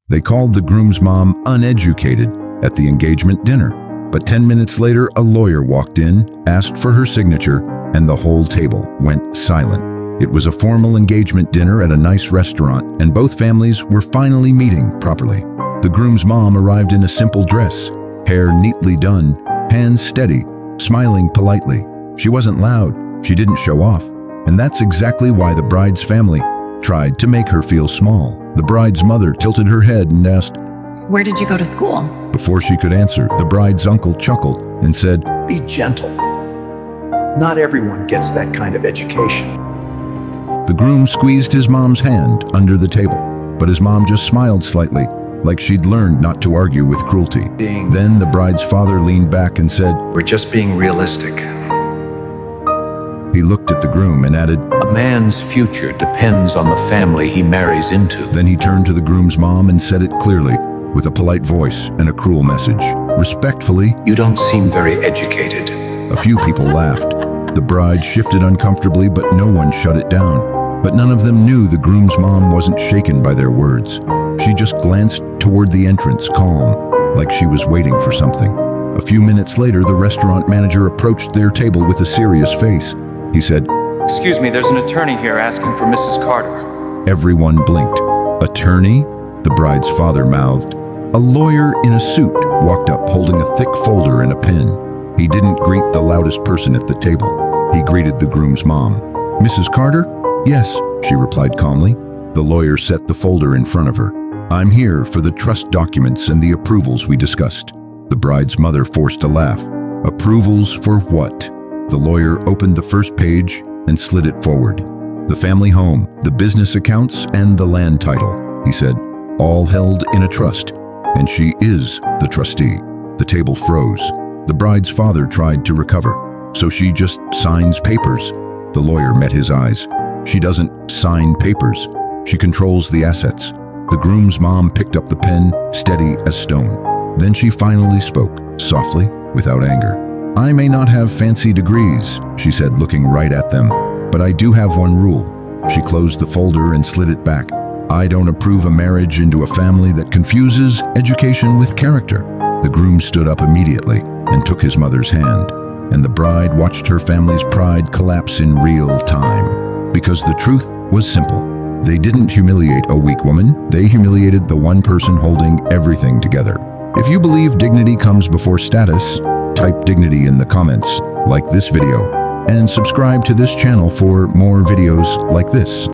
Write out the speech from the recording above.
They called the groom's mom uneducated at the engagement dinner. But 10 minutes later, a lawyer walked in, asked for her signature, and the whole table went silent. It was a formal engagement dinner at a nice restaurant, and both families were finally meeting properly. The groom's mom arrived in a simple dress, hair neatly done, hands steady, smiling politely. She wasn't loud, she didn't show off, and that's exactly why the bride's family tried to make her feel small. The bride's mother tilted her head and asked, "Where did you go to school?" Before she could answer, the bride's uncle chuckled and said, Be gentle. Not everyone gets that kind of education. The groom squeezed his mom's hand under the table, but his mom just smiled slightly, like she'd learned not to argue with cruelty. Then the bride's father leaned back and said, We're just being realistic. He looked at the groom and added, A man's future depends on the family he marries into. Then he turned to the groom's mom and said it clearly, with a polite voice and a cruel message. Respectfully, You don't seem very educated. a few people laughed. The bride shifted uncomfortably, but no one shut it down. But none of them knew the groom's mom wasn't shaken by their words. She just glanced toward the entrance, calm, like she was waiting for something. A few minutes later, the restaurant manager approached their table with a serious face. He said, Excuse me, there's an attorney here asking for Mrs. Carter. Everyone blinked. Attorney? The bride's father mouthed. A lawyer in a suit walked up holding a thick folder and a pen. He didn't greet the loudest person at the table. He greeted the groom's mom. Mrs. Carter? Yes, she replied calmly. The lawyer set the folder in front of her. I'm here for the trust documents and the approvals we discussed. The bride's mother forced a laugh. Approvals for what? The lawyer opened the first page and slid it forward. The family home, the business accounts, and the land title, he said, all held in a trust. And she is the trustee. The table froze. The bride's father tried to recover. So she just signs papers. The lawyer met his eyes. She doesn't sign papers. She controls the assets. The groom's mom picked up the pen, steady as stone. Then she finally spoke, softly, without anger. I may not have fancy degrees, she said, looking right at them, but I do have one rule. She closed the folder and slid it back. I don't approve a marriage into a family that confuses education with character. The groom stood up immediately and took his mother's hand, and the bride watched her family's pride collapse in real time. Because the truth was simple. They didn't humiliate a weak woman, they humiliated the one person holding everything together. If you believe dignity comes before status, type dignity in the comments, like this video, and subscribe to this channel for more videos like this.